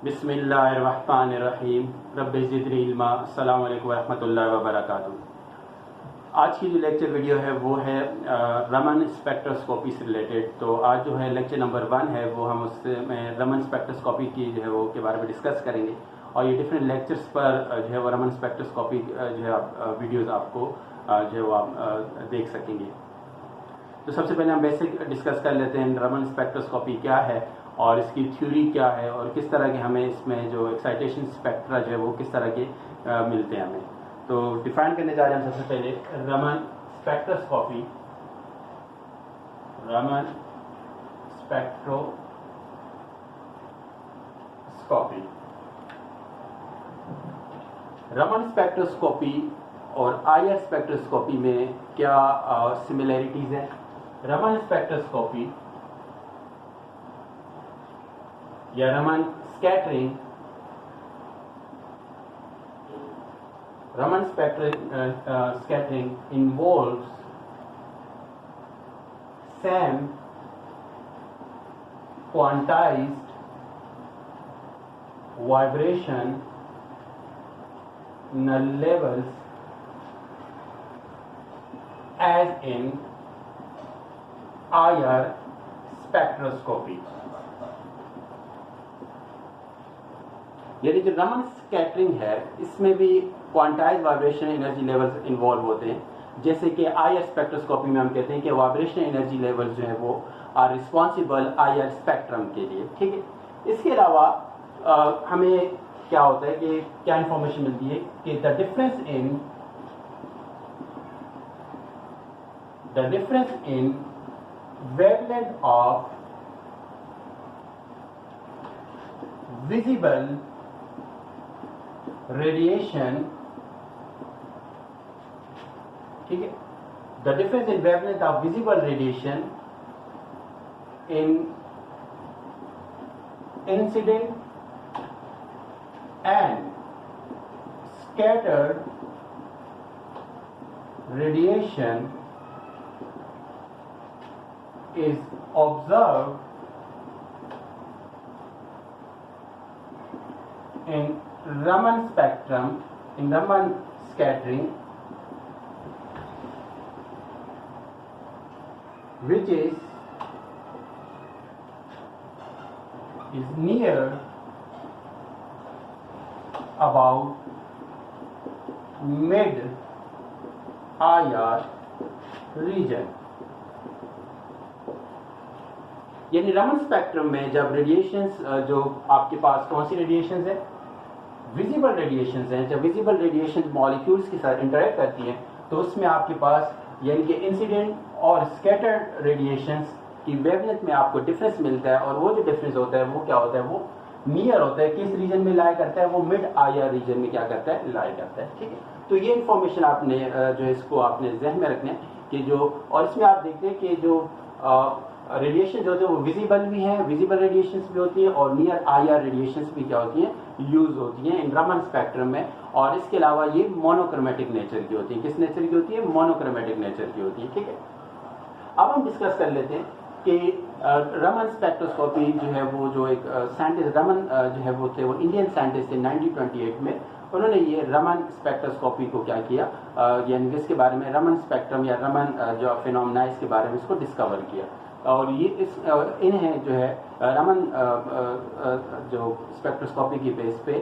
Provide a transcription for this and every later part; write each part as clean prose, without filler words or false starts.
बिस्मिल्लाहिर्रहमानिर्रहीम रब्बि ज़िदनी इल्मा। अस्सलामु अलैकुम वरहमतुल्लाहि वबरकातुहू। आज की जो लेक्चर वीडियो है वो है रमन स्पेक्ट्रोस्कोपी से रिलेटेड। तो आज जो है लेक्चर नंबर 1 है वो हम उससे में रमन स्पेक्ट्रोस्कोपी की जो है वो के बारे में डिस्कस करेंगे और ये डिफरेंट लेक्चर्स पर जो है वो रमन स्पेक्ट्रोस्कोपी जो है आप वीडियोज़ आपको जो है वो आप देख सकेंगे। तो सबसे पहले हम बेसिक डिस्कस कर लेते हैं रमन स्पेक्ट्रोस्कोपी क्या है और इसकी थ्योरी क्या है और किस तरह के हमें इसमें जो एक्साइटेशन स्पेक्ट्रा जो है वो किस तरह के मिलते हैं हमें। तो डिफाइन करने जा रहे हैं सबसे पहले Raman spectroscopy. Raman spectroscopy Raman spectroscopy और आईआर स्पेक्ट्रोस्कोपी में क्या सिमिलैरिटीज है। रमन स्पेक्ट्रोस्कोपी या Raman scattering, Raman scattering involves same quantized vibration levels as in IR spectroscopy। यानी जो रमन स्कैटरिंग है इसमें भी quantize vibration energy levels involve होते हैं, जैसे कि आईआर स्पेक्ट्रोस्कोपी में हम कहते हैं कि वाइब्रेशन एनर्जी लेवल्स जो है वो आर रिस्पॉन्सिबल आईआर स्पेक्ट्रम के लिए। ठीक है, इसके अलावा हमें क्या होता है कि क्या इंफॉर्मेशन मिलती है कि the difference in wavelength of visible radiation, ठीक है, the difference in wavelength of visible radiation in incident and scattered radiation is observed in Raman spectrum, in Raman scattering, which is near about mid IR region। यानी Raman spectrum में जब radiations जो आपके पास कौन सी radiations है, visible radiations हैं, जब visible radiations molecules के साथ इंटरेक्ट करती हैं तो उसमें आपके पास यानी कि इंसिडेंट और स्कैटर्ड रेडिएशंस की वेवलेंथ में आपको डिफरेंस मिलता है और वो जो डिफरेंस होता है वो क्या होता है, वो नियर होता है। किस रीजन में लाई करता है, वो मिड आईआर रीजन में क्या करता है, लाई करता है। ठीक है, तो ये इंफॉर्मेशन आपने जो है इसको आपने जहन में रखना है कि जो, और इसमें आप देखते हैं कि जो रेडिएशन जो होते हैं वो विजिबल भी हैं, विजिबल रेडिएशंस भी होती है और नियर आईआर रेडिएशंस भी क्या होती हैं, यूज होती हैं इन रमन स्पेक्ट्रम में। और इसके अलावा ये मोनोक्रोमेटिक नेचर की होती है। किस नेचर की होती है, मोनोक्रोमेटिक नेचर की होती है। ठीक है, अब हम डिस्कस कर लेते हैं कि रमन स्पेक्ट्रोस्कोपी जो है वो जो एक साइंटिस्ट रमन जो है वो थे, वो इंडियन साइंटिस्ट थे 1928 में। उन्होंने ये रमन स्पेक्ट्रोस्कोपी को क्या किया, यानी जिसके बारे में रमन स्पेक्ट्रम या रमन जो फिनोमेना इसके बारे में इसको डिस्कवर किया। और ये इन्हें जो है रमन जो स्पेक्ट्रोस्कोपी की बेस पे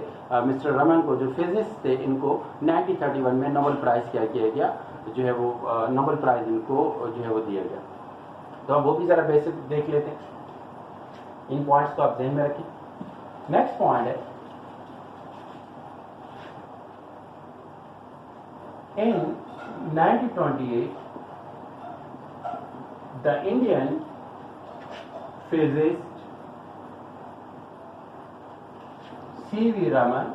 मिस्टर रमन को जो फिजिसिस्ट थे इनको 1931 में नोबेल प्राइज क्या किया गया, जो है वो नोबेल प्राइज इनको जो है वो दिया गया। तो हम वो भी जरा बेसिक देख लेते हैं, इन पॉइंट्स को आप ध्यान में रखें। नेक्स्ट पॉइंट है, in 1928 the Indian physicist C.V. Raman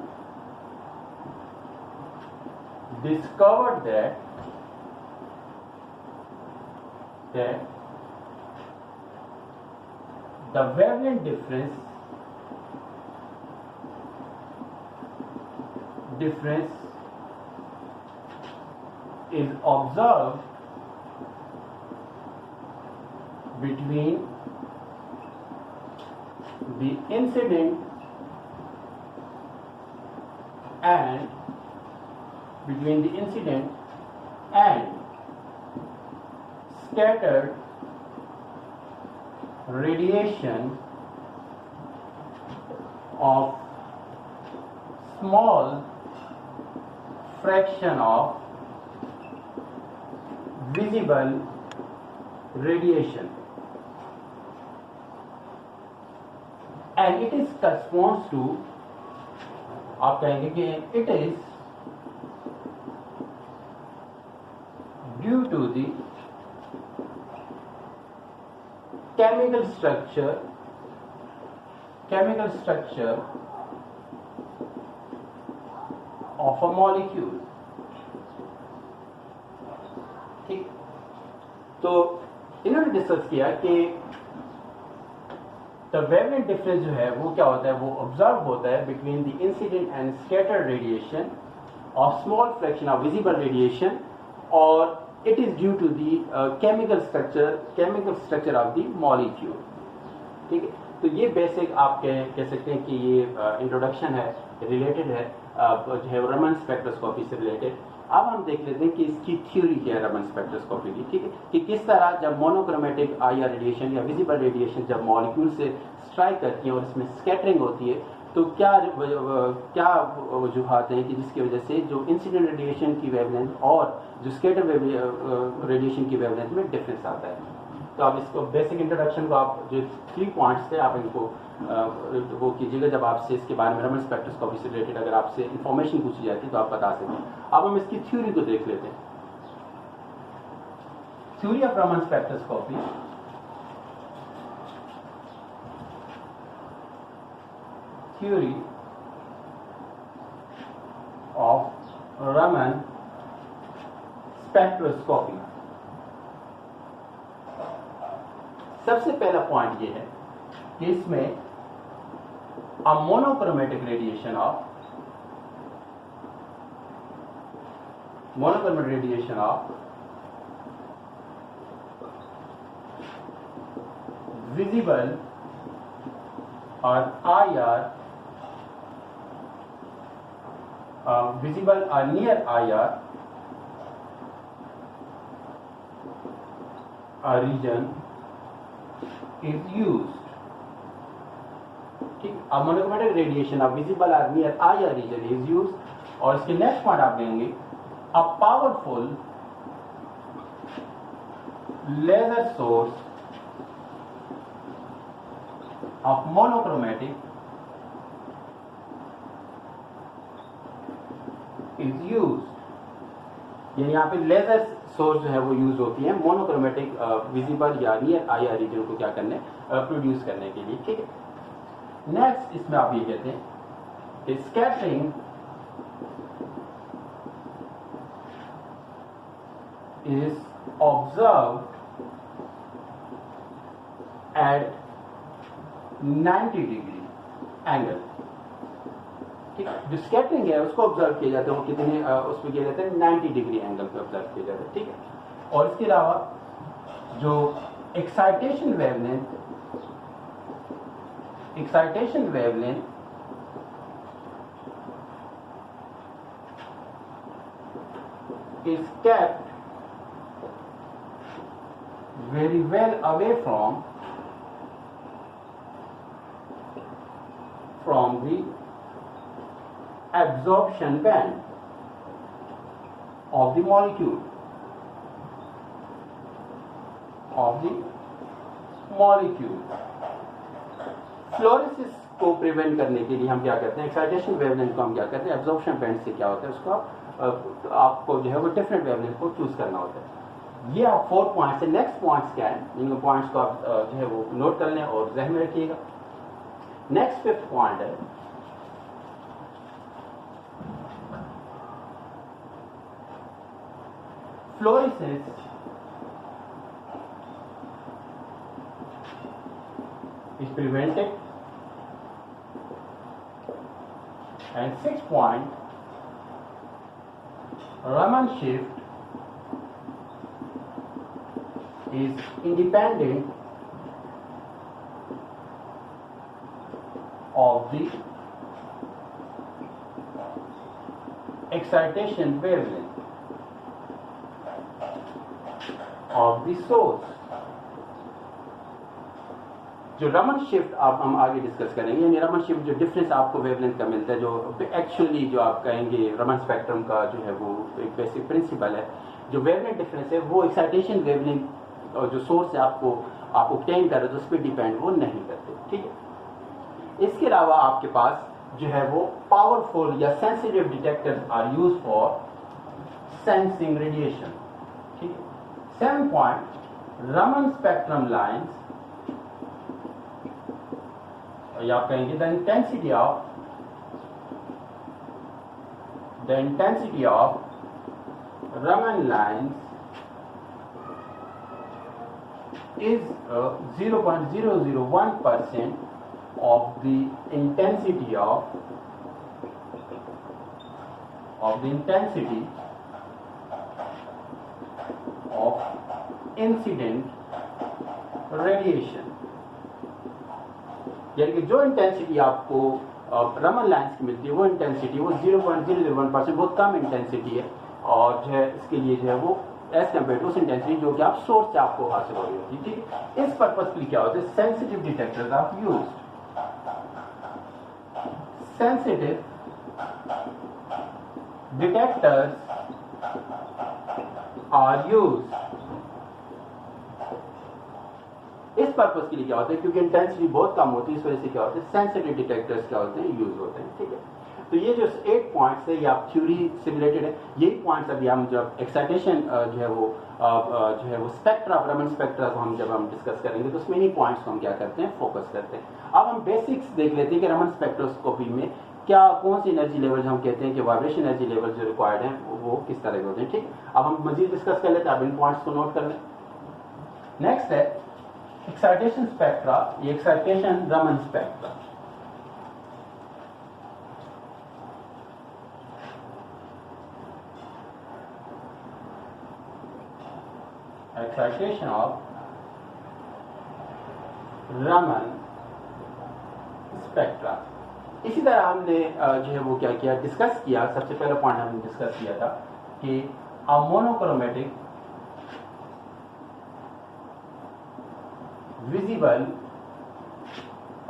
discovered that the wavelength difference is observed between the incident and between the incident and scattered radiation of small fraction of visible radiation, and it is corresponds to, आप कहेंगे कि it is due to the chemical structure of a molecule. ठीक, तो इन्होंने discuss किया कि the wavelength difference जो है वो क्या होता है, वो ऑब्जर्व होता है between the incident and scattered radiation of small fraction of visible radiation, और it is due to the chemical structure of the molecule. ठीक है, तो ये बेसिक आप कह सकते हैं कि ये इंट्रोडक्शन है, रिलेटेड है जो है रमन स्पेक्ट्रोस्कोपी से रिलेटेड। अब हम देख लेते हैं कि इसकी थ्योरी क्या है रमन स्पेक्ट्रोस्कोपी की। ठीक है, कि किस तरह जब मोनोक्रोमेटिक IR रेडिएशन या विजिबल रेडिएशन जब मॉलिक्यूल से स्ट्राइक करती है और इसमें स्कैटरिंग होती है, तो क्या वजूहात हैं कि जिसकी वजह से जो इंसिडेंट रेडिएशन की वेवलेंथ और जो स्कैटर रेडिएशन की वेवलेंथ में डिफरेंस आता है। तो आप इसको बेसिक इंट्रोडक्शन को आप जो 3 पॉइंट्स थे आप इनको वो कीजिएगा जब आपसे इसके बारे में रमन स्पेक्ट्रोस्कोपी से रिलेटेड अगर आपसे इंफॉर्मेशन पूछी जाती है तो आप बता सकते हैं। अब हम इसकी थ्योरी को देख लेते हैं। Theory of Raman spectroscopy, theory of Raman spectroscopy। सबसे पहला पॉइंट ये है कि इसमें a monochromatic radiation of visible or IR visible or near IR region is used। ठीक, अब मोनोक्रोमेटिक रेडिएशन ऑफ विजिबल और near IR region is used, और इसके नेक्स्ट पॉइंट आप लेंगे a powerful laser source of monochromatic is used. यानी यहाँ पे लेजर सोर्स जो है वो यूज होती है मोनोक्रोमेटिक विजिबल या नियर IR रीजन को क्या करने प्रोड्यूस करने के लिए। ठीक है, नेक्स्ट इसमें आप ये कहते हैं कि scattering is observed eight 90 degree angle. ठीक, जो स्कैटरिंग है उसको ऑब्जर्व किया जाता है, वो कितने उसमें किया जाता है 90 डिग्री एंगल पे ऑब्जर्व किया जाता है। ठीक है, और इसके अलावा जो excitation wavelength is kept very well away from the absorption band of the molecule फ्लोरेसिस को प्रिवेंट करने के लिए हम क्या करते हैं, एक्साइटेशन वेवलेंथ को हम क्या करते हैं, एब्जॉर्प्शन बैंड से क्या होता है उसको आपको जो है वो डिफरेंट वेवलेंथ को चूज करना होता है। ये आप 4 पॉइंट्स है। नेक्स्ट पॉइंट्स क्या है, इन पॉइंट्स को आप जो है वो नोट कर लें और ज़हन में रखिएगा। नेक्स्ट 5th पॉइंट है fluorescence is prevented, and 6th point, Raman shift is independent of the excitation wavelength of the source. जो रमन शिफ्ट आप हम आगे डिस्कस करेंगे, यानी रमन शिफ्ट जो डिफरेंस आपको वेवलेंथ का मिलता है, जो एक्चुअली जो आप कहेंगे रमन स्पेक्ट्रम का जो है वो एक बेसिक प्रिंसिपल है, जो वेवलेंथ डिफरेंस है वो एक्साइटेशन वेवलेंथ और जो सोर्स है आपको आप ऑब्टेन कर रहे हो तो उस पर डिपेंड वो नहीं करते, ठीक है। इसके अलावा आपके पास जो है वो पावरफुल या sensitive detectors are use for sensing radiation, ठीक है। 7 पॉइंट रमन स्पेक्ट्रम लाइन्स, या आप कहेंगे the intensity of Raman lines is 0.001% of the intensity of incident radiation, यानी कि जो इंटेंसिटी आपको रमन लाइन्स की मिलती है वो इंटेंसिटी वो 0.001%, बहुत कम इंटेंसिटी है, और जो है इसके लिए जो है वो एज कम्पेयर टू उस इंटेंसिटी जो कि आप सोर्स से आपको हासिल हो रही होती है, ठीक है। इस पर्पज के लिए क्या होता है, sensitive detectors are used, sensitive detectors are used. इस पर्पज के लिए क्या होता है, क्योंकि इंटेंसिटी बहुत कम होती है, इस वजह से क्या होता है सेंसिटिव डिटेक्टर्स क्या होते हैं, यूज होते हैं, ठीक है। तो ये जो 8 पॉइंट्स है ये आप थ्योरी से रिलेटेड है, यही पॉइंट्स अभी हम जब एक्साइटेशन जो है वो स्पेक्ट्रा रमन स्पेक्ट्रा को हम जब हम डिस्कस करेंगे तो उसमें इन्हीं पॉइंट्स को हम क्या करते हैं, फोकस करते हैं। अब हम बेसिक्स देख लेते हैं कि रमन स्पेक्ट्रोस्कोपी में क्या कौन सी एनर्जी लेवल हम कहते हैं कि वाइब्रेशन एनर्जी लेवल जो रिक्वायर्ड है वो किस तरह के होते हैं, ठीक। अब हम मजीद डिस्कस कर लेते हैं, आप इन पॉइंट्स को नोट कर लें। नेक्स्ट है एक्साइटेशन स्पेक्ट्रा, ये excitation Raman spectra. Excitation of Raman spectra. इसी तरह हमने जो है वो क्या किया, डिस्कस किया, सबसे पहला पॉइंट हमने डिस्कस किया था कि अ monochromatic visible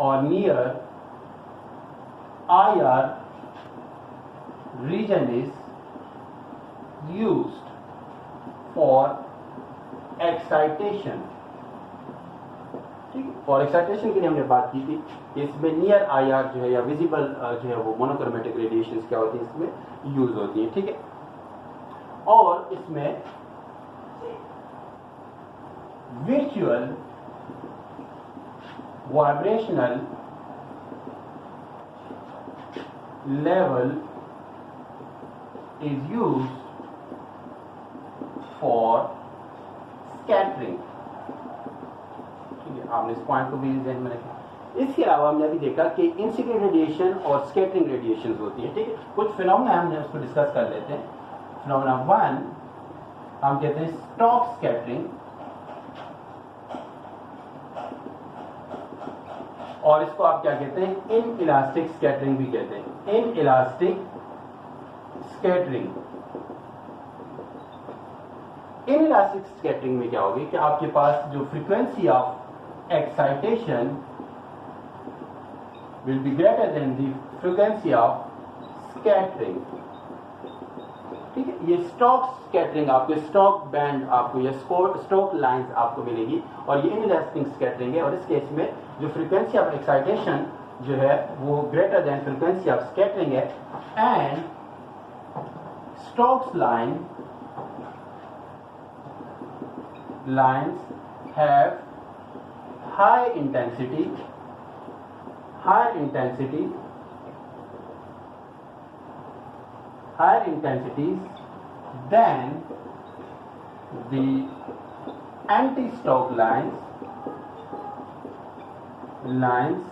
or near IR region is used for excitation, ठीक है। फॉर एक्साइटेशन के लिए हमने बात की थी कि इसमें नियर IR जो है या विजिबल जो है वो मोनोक्रोमेटिक रेडिएशंस क्या होती है इसमें यूज होती है, ठीक है। और इसमें visual vibrational level is used for scattering, ठीक है। आपने इस पॉइंट को भी ध्यान में रखा। इसके अलावा हमने अभी देखा कि इंसिडेंट रेडिएशन और स्कैटरिंग रेडिएशन होती है, ठीक है। कुछ फिनोमेना हमने उसको डिस्कस कर लेते हैं। फिनोमेना 1 हम कहते हैं स्टॉक स्कैटरिंग, और इसको आप क्या कहते हैं, इन इलास्टिक स्कैटरिंग भी कहते हैं, in elastic scattering. In elastic scattering में क्या होगी कि आपके पास जो frequency of excitation will be greater than the frequency of scattering, ठीक है। ये स्टॉक स्कैटरिंग आपको स्टॉक बैंड आपको या स्टॉक लाइंस आपको मिलेगी, और ये इनइलास्टिक स्कैटरिंग है, और इस केस में जो फ्रीक्वेंसी ऑफ एक्साइटेशन जो है वो greater than frequency of scattering है, and Stokes lines have higher intensities than the anti-Stokes lines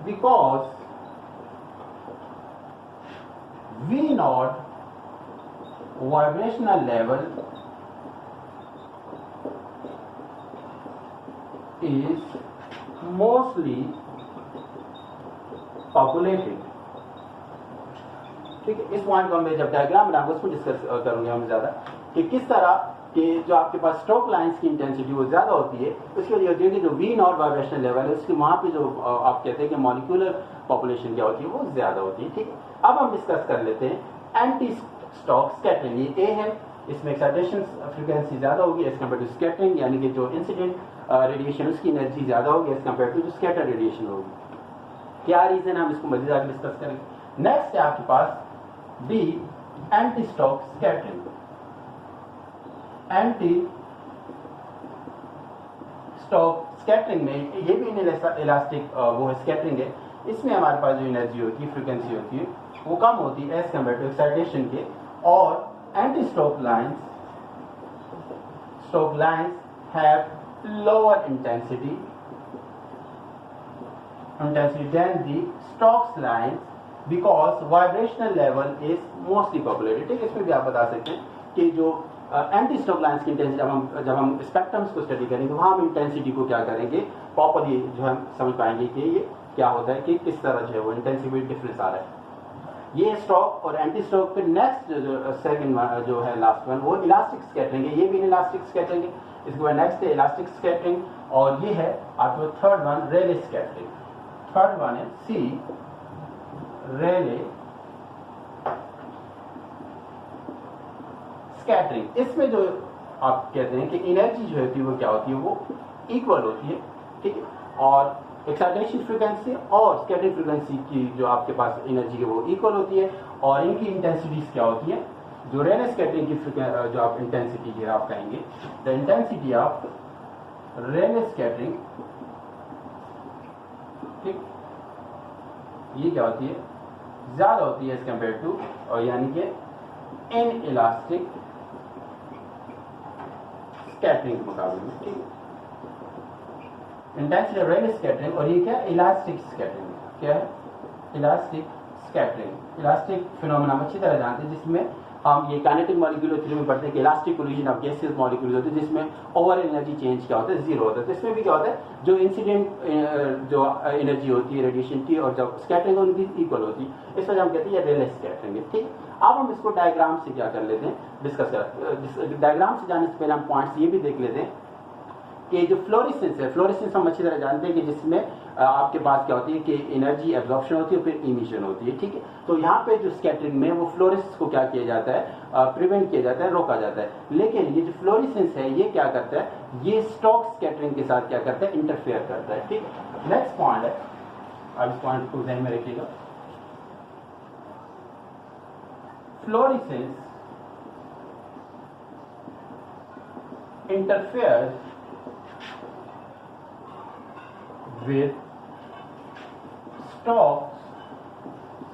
because V naught vibrational level is mostly populated, ठीक है, इस पॉइंट को मैं जब डायग्राम बनाऊंगा उसको डिस्कस करूंगा हम ज़्यादा कि किस तरह कि जो आपके पास स्ट्रोक लाइंस की इंटेंसिटी वो ज़्यादा होती है, उसके लिए होती है कि जो वी नॉट वाइब्रेशनल लेवल है उसके वहाँ पे जो आप कहते हैं कि मॉलिक्यूलर पॉपुलेशन क्या होती है वो ज़्यादा होती है। ठीक है, अब हम डिस्कस कर लेते हैं एंटी स्टॉक स्कैटरिंग। ये ए है, इसमें एक्साइटेशन फ्रीक्वेंसी ज़्यादा होगी एज कम्पेयर टू स्कैटरिंग, यानी कि जो इंसिडेंट रेडिएशन उसकी एनर्जी ज़्यादा होगी एज कम्पेयर टू जो स्कैटर रेडिएशन होगी। क्या रीज़न, हम इसको मज़ीद आगे डिस्कस करेंगे। नेक्स्ट है आपके पास B anti Stokes scattering. Anti Stokes scattering में ये भी इलास्टिक वो है स्कैटरिंग है, इसमें हमारे पास जो एनर्जी होती है फ्रीक्वेंसी होती है वो कम होती है एज कम्पेयर टू एक्साइटेशन के। और anti stock lines have lower intensity than the Stokes lines because vibrational level is mostly populated। ठीक है, इसमें भी आप बता सकते हैं कि जो एंटी स्टॉक लाइंस की इंटेंसिटी जब हम स्पेक्ट्रम्स को स्टडी करेंगे वहाँ हम इंटेंसिटी को क्या करेंगे प्रॉपरली जो हम समझ पाएंगे कि ये क्या होता है कि किस तरह जो है वो इंटेंसिटी डिफरेंस आ रहा है। ये स्टॉक और एंटी स्टॉक पे नेक्स्ट जो सेकंड जो है लास्ट वन वो इलास्टिक स्कैटरिंग है, ये भी इलास्टिक स्कैटरिंग है। इसके बाद नेक्स्ट है इलास्टिक स्कैटरिंग और ये है आपको थर्ड वन रेले स्कैटरिंग। थर्ड वन है सी रेले स्कैटरिंग। इसमें जो आप कहते हैं कि एनर्जी जो होती है वो क्या होती है वो इक्वल होती है। ठीक है, और एक्साइटेशन फ्रीक्वेंसी और स्कैटरिंग फ्रीक्वेंसी की जो आपके पास एनर्जी है वो इक्वल होती है। और इनकी इंटेंसिटीज क्या होती है, जो रेले स्कैटरिंग की जो आप इंटेंसिटी है आप कहेंगे the intensity of Rayleigh scattering, ठीक, ये क्या होती है ज्यादा होती है एज कम्पेयर टू, और यानी कि इन इलास्टिक स्कैटरिंग के मुकाबले में। ठीक, इंटेंसिटी ऑफ रेले स्कैटरिंग और ये क्या इलास्टिक स्कैटरिंग। क्या है इलास्टिक स्कैटरिंग। इलास्टिक फिनोमेना हम अच्छी तरह जानते हैं जिसमें हम ये काइनेटिक मॉलिक्यूलर थ्योरी में पढ़ते हैं कि elastic collision of gases molecules होते हैं जिसमें ओवर एनर्जी चेंज क्या होता है जीरो होता है। तो इसमें भी क्या होता है जो इंसिडेंट जो एनर्जी होती है रेडिएशन की और जब स्कैटरिंग उनकी इक्वल होती है, इस वजह हम कहते हैं रेले स्कैटरिंग है। ठीक, अब हम इसको डायग्राम से क्या कर लेते हैं डिस्कस कर। डायग्राम से जाने से पहले हम पॉइंट्स ये भी देख लेते हैं कि जो फ्लोरेसेंस है, फ्लोरेसेंस हम अच्छी तरह जानते हैं कि जिसमें आपके पास क्या होती है कि एनर्जी एब्जॉर्प्शन होती है फिर इमिशन होती है। ठीक है, तो यहाँ पे जो स्कैटरिंग में वो फ्लोरेसेंस को क्या किया जाता है प्रिवेंट किया जाता है, रोका जाता है। लेकिन ये जो फ्लोरेसेंस है ये क्या करता है, ये स्टॉक स्कैटरिंग के साथ क्या करता है इंटरफेयर करता है। ठीक, नेक्स्ट पॉइंट है, अब इस पॉइंट को ध्यान में रखिएगा। Fluorescence interferes with Stokes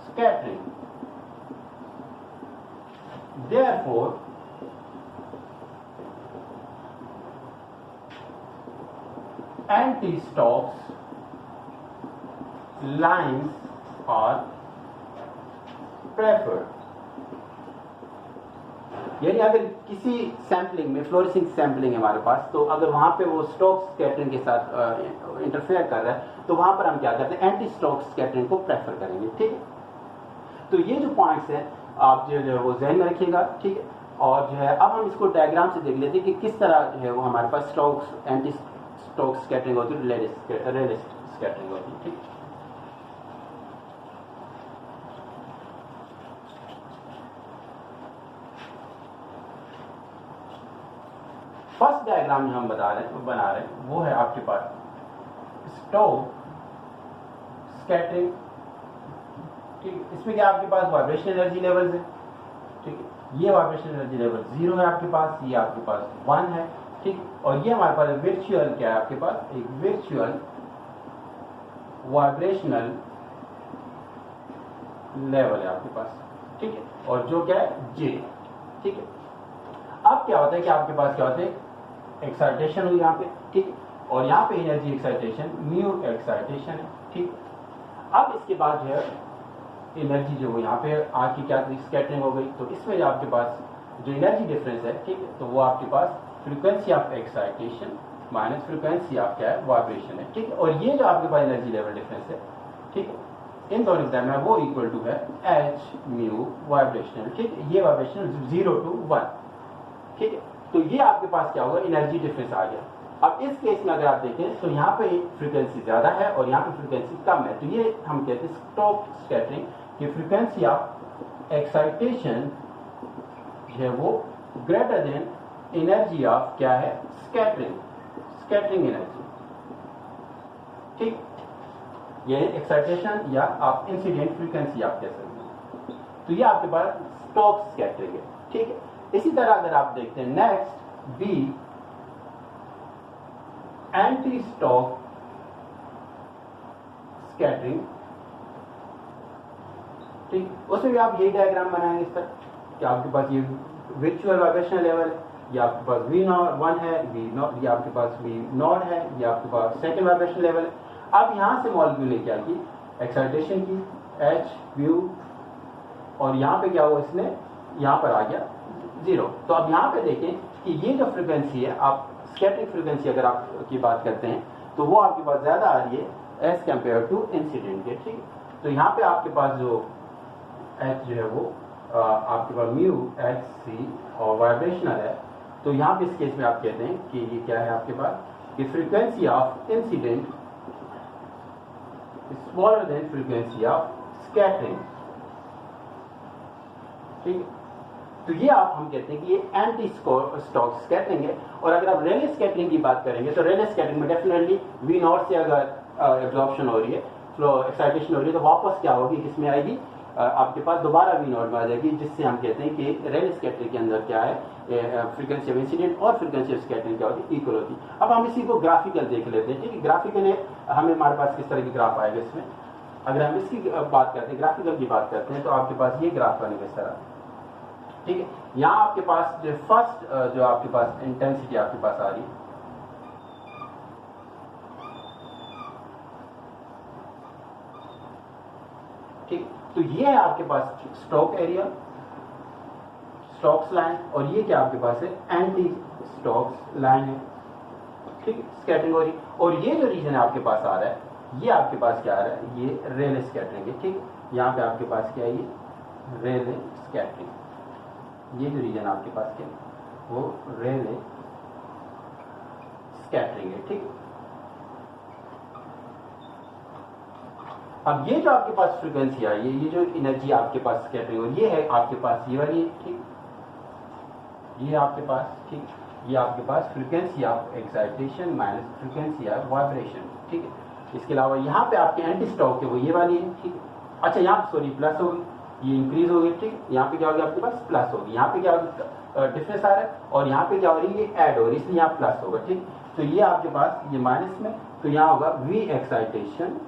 scattering. Therefore, anti-Stokes lines are preferred। यानी अगर किसी सैम्पलिंग में फ्लोरेसेंस सैम्पलिंग है हमारे पास, तो अगर वहां पे वो स्टॉक स्कैटरिंग के साथ इंटरफेयर कर रहा है तो वहां पर हम क्या करते हैं एंटी स्टॉक स्कैटरिंग को प्रेफर करेंगे। ठीक है, तो ये जो पॉइंट्स हैं आप जो है वो जहन में रखिएगा। ठीक है, और जो है अब हम इसको डायग्राम से देख लेते हैं कि किस तरह जो है वो हमारे पास स्टॉक्स एंटी स्टॉक स्कैटरिंग होती है, रेले स्कैटरिंग होती है। ठीक, फर्स्ट डायग्राम जो हम बना रहे हैं वो है आपके पास स्टॉक स्कैटरिंग। ठीक, इसमें क्या आपके पास वाइब्रेशन एनर्जी लेवल्स है। ठीक है, ये वाइब्रेशन एनर्जी लेवल 0 है आपके पास, ये आपके पास 1 है। ठीक, और ये हमारे पास वर्चुअल क्या है आपके पास एक वर्चुअल वाइब्रेशनल लेवल है आपके पास। ठीक है, और जो क्या है J। ठीक है, अब क्या होता है कि आपके पास क्या होता है एक्साइटेशन हुई यहाँ पे। ठीक, और यहाँ पे एनर्जी एक्साइटेशन म्यू एक्साइटेशन है। ठीक, अब इसके बाद जो है एनर्जी जो यहाँ पे आके क्या स्कैटरिंग हो गई, तो इसमें जो आपके पास जो एनर्जी डिफरेंस है, ठीक है, तो वो आपके पास frequency of excitation minus frequency of क्या है वाइब्रेशन है। ठीक है, और ये जो आपके पास एनर्जी लेवल डिफरेंस है, ठीक है, इन दोनों टाइम में वो इक्वल टू है एच म्यू वाइब्रेशनल, ठीक है, ये वाइब्रेशनल 0 to 1, ठीक है। तो ये आपके पास क्या होगा, एनर्जी डिफरेंस आ गया। अब इस केस में अगर आप देखें तो यहाँ पे फ्रीक्वेंसी ज्यादा है और यहाँ पे फ्रीक्वेंसी कम है, तो ये हम कहते हैं स्टोक स्कैटरिंग की फ्रीक्वेंसी ऑफ एक्साइटेशन है वो ग्रेटर देन एनर्जी ऑफ क्या है, स्कैटरिंग एनर्जी, ठीक। ये एक्साइटेशन या आप इंसिडेंट फ्रीक्वेंसी आप कह सकते हैं। तो ये आपके पास स्टोक स्कैटरिंग है, ठीक है। इसी तरह अगर आप देखते हैं next B anti Stoke scattering, ठीक। उसमें भी आप यही डायग्राम बनाएंगे इस तरह कि आपके पास ये वर्चुअल वाइब्रेशन लेवल है, या आपके पास V1 है, V0, या आपके पास V0 है, या आपके पास सेकेंड वाइब्रेशन लेवल है। अब यहां से मॉलिक्यूल ने क्या की, एक्साइटेशन की H म्यू, और यहां पे क्या हुआ, इसने यहां पर आ गया 0। तो अब यहां पे देखें कि ये जो फ्रीक्वेंसी है, आप स्कैटरिंग फ्रीक्वेंसी अगर आप की बात करते हैं तो वो आपके पास ज्यादा आ रही है एज कंपेयर टू इंसिडेंट के, ठीक। तो यहाँ पे आपके पास जो H जो है वो आपके पास म्यू एच सी और वाइब्रेशनल है। तो यहाँ पे इस केस में आप कहते हैं कि ये क्या है आपके पास, कि frequency of incident smaller than frequency of scattering, ठीक। तो ये आप हम कहते हैं कि ये एंटी स्टोक स्कैटरिंग है। और अगर आप रेले स्कैटरिंग की बात करेंगे तो रेले स्कैटरिंग में डेफिनेटली V0 से अगर एब्जॉर्प्शन हो रही है, फ्लो एक्साइटेशन हो रही है, तो वापस क्या होगी, किसमें आएगी, आपके पास दोबारा V0 में आ जाएगी, जिससे हम कहते हैं कि रेले स्कैटरिंग के अंदर क्या है, फ्रीक्वेंसी ऑफ इंसिडेंट और फ्रीक्वेंसी ऑफ स्कैटरिंग क्या होती है, इक्वल होती है। अब हम इसी को ग्राफिकल देख लेते हैं, ठीक है। ग्राफिकल हमें हमारे पास किस तरह की ग्राफ आएगा इसमें, अगर हम इसकी बात करते हैं, ग्राफिकल की बात करते हैं, तो आपके पास ये ग्राफ बनेगा इस तरह, ठीक है। यहाँ आपके पास जो फर्स्ट जो आपके पास इंटेंसिटी आपके पास आ रही है, ठीक। तो ये है आपके पास स्टोक एरिया, स्टोक्स लाइन, और ये क्या आपके पास है, एंटी स्टोक्स लाइन है, ठीक। स्कैटरिंग हो रही, और ये जो रीजन आपके पास आ रहा है, ये आपके पास क्या आ रहा है, ये रेले स्कैटरिंग है, ठीक। यहाँ पे आपके पास क्या है, ये रेले स्कैटरिंग, ये जो रीजन आपके पास क्या है वो रेले स्कैटरिंग है, ठीक। अब ये जो आपके पास फ्रीक्वेंसी आई है, ये जो एनर्जी आपके पास स्कैटरिंग हो, ये है आपके पास ये वाली, ठीक। ये आपके पास, ठीक, ये आपके पास frequency of excitation minus frequency of vibration, ठीक है। इसके अलावा यहाँ पे आपके एंटी स्टोक है वो ये वाली है, ठीक। अच्छा, यहाँ सॉरी प्लस होगी, ये इंक्रीज हो गई, ठीक। यहाँ पे क्या होगी आपके पास, प्लस होगी। यहाँ पे क्या होगी, डिफरेंस आ रहा है, और यहाँ पे क्या हो रही है, ये ऐड हो रही है, इसलिए यहाँ प्लस होगा, ठीक। तो ये आपके पास ये माइनस में, तो यहाँ होगा V excitation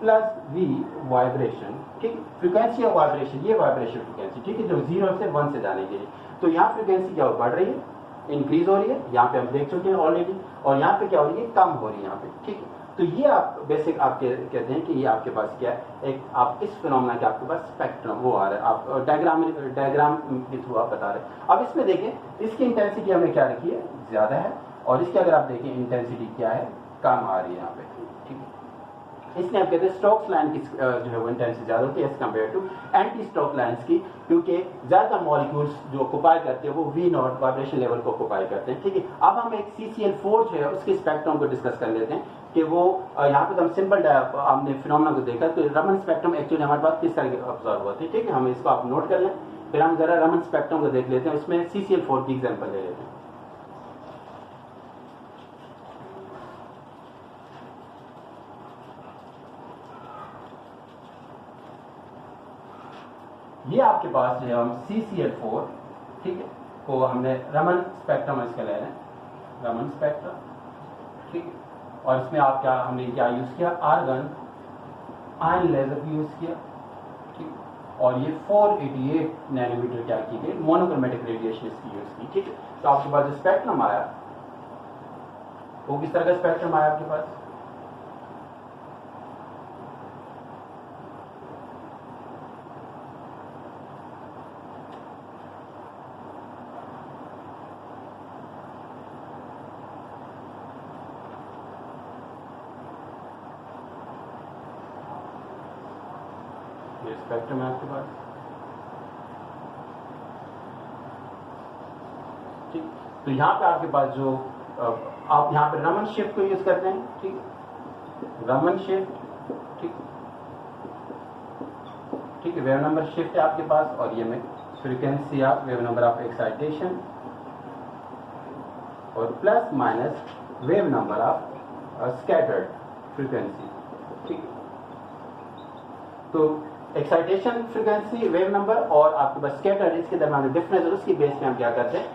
plus V vibration, ठीक। फ्रीक्वेंसी ऑफ वाइब्रेशन, ये वाइब्रेशन फ्रीक्वेंसी, ठीक है, जो 0 से 1 से जाने के लिए। तो यहाँ फ्रीक्वेंसी क्या बढ़ रही है, इंक्रीज हो रही है, यहाँ पे हम देख चुके हैं ऑलरेडी, और यहाँ पे क्या हो रही है, कम हो रही है यहाँ पे, ठीक है। तो ये आप बेसिक आप कहते हैं कि ये आपके पास क्या है, एक आप इस फिनोमेना के आपके पास स्पेक्ट्रम वो आ रहा है, आप डायग्राम के थ्रू आप बता रहे हैं। अब इसमें देखें, इसकी इंटेंसिटी हमने क्या रखी है, ज्यादा है, और इसकी अगर आप देखें इंटेंसिटी क्या है, कम आ रही है यहाँ पे, ठीक है। इसलिए आप कहते हैं स्टोक्स लाइन की जो है वो इंटेंसिटी ज्यादा होती है as compare to anti Stoke lines की, क्योंकि ज्यादा मॉलिक्यूल्स जो ऑक्युपाई करते हैं वो V0 वाइब्रेशन लेवल को ऑक्युपाई करते हैं, ठीक है। अब हम एक CCl4 जो है उसके स्पेक्ट्रम को डिस्कस कर लेते हैं कि वो यहाँ पे तो हम सिंपल हमने फिनोमेना को देखा, तो रमन स्पेक्ट्रम एक्चुअली हमारे पास किस तरह के ऑब्जर्व होते हैं, ठीक है। हम इसको आप नोट कर लें, फिर हम जरा रमन स्पेक्ट्रम को देख लेते हैं, उसमें CCl4 की एग्जाम्पल ले लेते हैं। ये आपके पास जो है हम CCl4, ठीक है, को हमने रमन स्पेक्ट्रम इसका ले रहे हैं, रमन स्पेक्ट्रम, ठीक है। और इसमें आप क्या, हमने क्या यूज किया, आर्गन आयन लेजर यूज किया, ठीक। और ये 488 नैनोमीटर क्या की गई मोनोक्रोमेटिक रेडिएशन इसकी यूज की, ठीक है। तो आपके पास जो स्पेक्ट्रम आया वो किस तरह का स्पेक्ट्रम आया आपके पास, ये स्पेक्ट्रम है आपके पास, ठीक। तो यहाँ पे आपके पास जो आप यहाँ पे रमन शिफ्ट को यूज करते हैं, ठीक, रमन शिफ्ट, ठीक, ठीक है, वेव नंबर शिफ्ट है आपके पास, और ये में frequency of wave number of excitation और plus minus wave number of scattered frequency, ठीक। तो एक्साइटेशन फ्रीक्वेंसी, वेव नंबर और आपके पास स्कैटर्ड, इसके दरमियान डिफरेंस और उसकी बेस पे हम क्या करते हैं,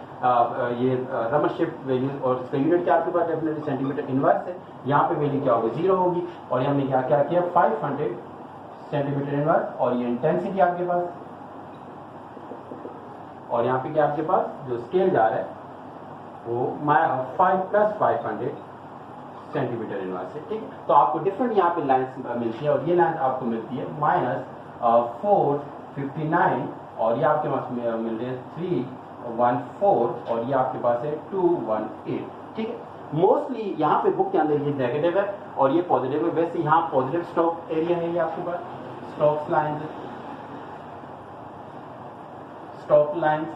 ये रमन शिफ्ट वैल्यू, और इसका यूनिट क्या आपके पास डेफिनेटली सेंटीमीटर इनवर्स है। यहाँ पे वैल्यू क्या होगी, 0 होगी, और ये हमने क्या किया 500 सेंटीमीटर इनवर्स, और ये इंटेंसिटी आपके पास, और यहाँ पे क्या आपके पास जो स्केल जा रहा है वो 5 + 500 सेंटीमीटर इनवर्स है, ठीक। तो आपको डिफरेंट यहाँ पे लाइन्स मिलती है, और ये लाइन आपको मिलती है -459, और ये आपके पास मिल रही है 314, और ये आपके पास है 218, ठीक है। मोस्टली यहाँ पे बुक के अंदर ये नेगेटिव है और ये पॉजिटिव है। वैसे यहाँ पॉजिटिव स्ट्रोक एरिया है, ये आपके पास स्ट्रोक्स लाइन्स, स्ट्रोक लाइन्स,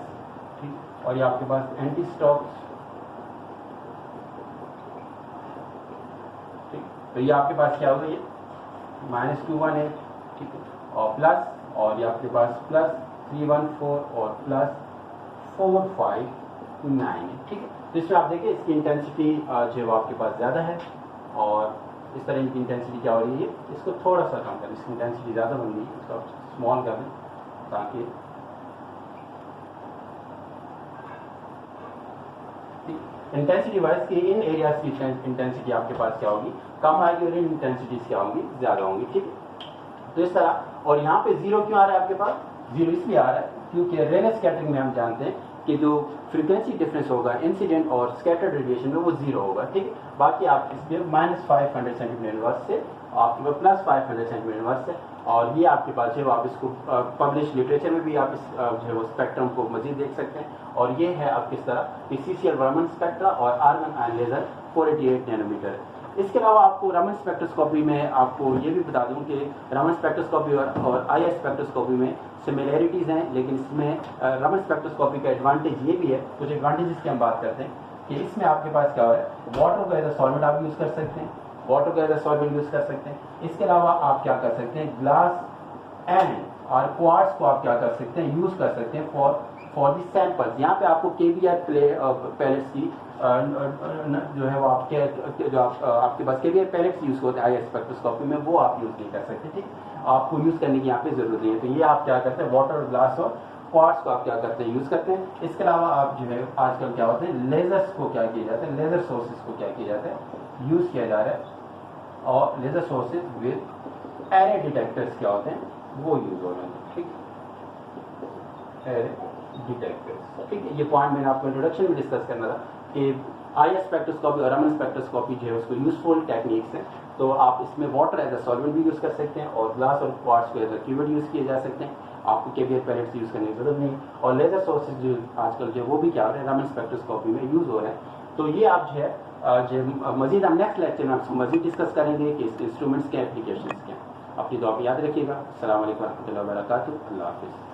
ठीक, और ये आपके पास एंटी स्ट्रोक्स, ठीक। तो ये आपके पास क्या होगा, ये -218, ठीक है, और प्लस, और ये आपके पास +314 और +459, ठीक है। तो इसमें आप देखिए इसकी इंटेंसिटी जो है वो आपके पास ज़्यादा है, और इस तरह की इंटेंसिटी क्या हो रही है, इसको थोड़ा सा कम करें, इसकी इंटेंसिटी ज़्यादा बन गई है, इसको आप स्मॉल कर दें ताकि इंटेंसिटी वाइज की इन एरियाज की इंटेंसिटी आपके पास क्या होगी, कम आएगी, और इन इंटेंसिटीज क्या होंगी, ज़्यादा होंगी, ठीक है। तो इस तरह, और यहाँ पे 0 क्यों आ रहा है आपके पास, 0 इसलिए आ रहा है क्योंकि रेले स्कैटरिंग में हम जानते हैं कि जो फ्रीक्वेंसी डिफरेंस होगा इंसिडेंट और स्कैटर्ड रेडिएशन में वो 0 होगा, ठीक है। बाकी आप इसमें -500 सेंटीमीटर इनवर्स से आपके पास +500 सेंटीमीटर इनवर्स है, और ये आपके पास है वो आप इसको पब्लिश लिटरेचर में भी आप इस जो है वो स्पेक्ट्रम को मजीद देख सकते हैं। और ये है आप किस तरह CCL रमन स्पेक्ट्रा और आर्गन आयन लेजर 488 नैनोमीटर। इसके अलावा आपको रमन स्पेक्ट्रोस्कोपी में आपको ये भी बता दूं कि रमन स्पेक्ट्रोस्कोपी और IR स्पेक्ट्रोस्कोपी में सिमिलैरिटीज़ हैं, लेकिन इसमें रमन स्पेक्ट्रोस्कोपी का एडवांटेज ये भी है, कुछ एडवांटेजेस की हम बात करते हैं कि इसमें आपके पास क्या हो रहा है, वाटर को एज अ सॉल्वेंट आप यूज़ कर सकते हैं, वाटर को एज अ सॉल्वेंट यूज़ कर सकते हैं। इसके अलावा आप क्या कर सकते हैं, ग्लास एंड और क्वार्ट्ज को आप क्या कर सकते हैं, यूज़ कर सकते हैं फॉर दी सैंपल्स। यहाँ पे आपको KBR पैलेट्स की जो है वो आपके जो आपके पास KBR पैलेट्स यूज़ होते हैं IR स्पेक्ट्रोस्कोपी में, वो आप यूज़ नहीं कर सकते, ठीक। आपको यूज़ करने की यहाँ पे ज़रूरत नहीं है। तो ये आप क्या करते हैं, वाटर, ग्लास और क्वार्ट्ज को आप क्या करते हैं, यूज़ करते हैं। इसके अलावा आप जो है आजकल क्या होते हैं, लेजर्स को क्या किया जाता है, लेजर सोर्सेज को क्या किया जाता है, यूज़ किया जा रहा है, और laser sources with array detectors क्या होते हैं, वो यूज़ हो रहे हैं, ठीक, एरे डिटेक्टर्स, ठीक है। ये पॉइंट मैंने आपको इंट्रोडक्शन में डिस्कस करना था कि IR स्पेक्ट्रोस्कोपी और रमन स्पेक्ट्रोस्कोपी जो है उसको यूजफुल टेक्निक्स हैं। तो आप इसमें वाटर एज अ सॉल्वेंट भी यूज़ कर सकते हैं, और ग्लास और क्वार्ट्ज को एज अ क्यूबेड यूज़ किए जा सकते हैं। आपको KBR पैलेट्स यूज़ करने की जरूरत नहीं, और लेजर सोर्सेज जो आजकल जो वो भी क्या हो रहे हैं, रमन स्पेक्ट्रोस्कोपी में यूज़ हो रहे हैं। तो ये आप जो है मजीद हम नेक्स्ट लेक्चर में आपसे मजीद डिस्कस करेंगे कि इस इंस्ट्रूमेंट्स के एप्लीकेशंस क्या हैं। अपनी दुआ में याद रखिएगा। अस्सलाम वालेकुम रहमतुल्लाहि व बरकातुहू। अल्लाह हाफिज़।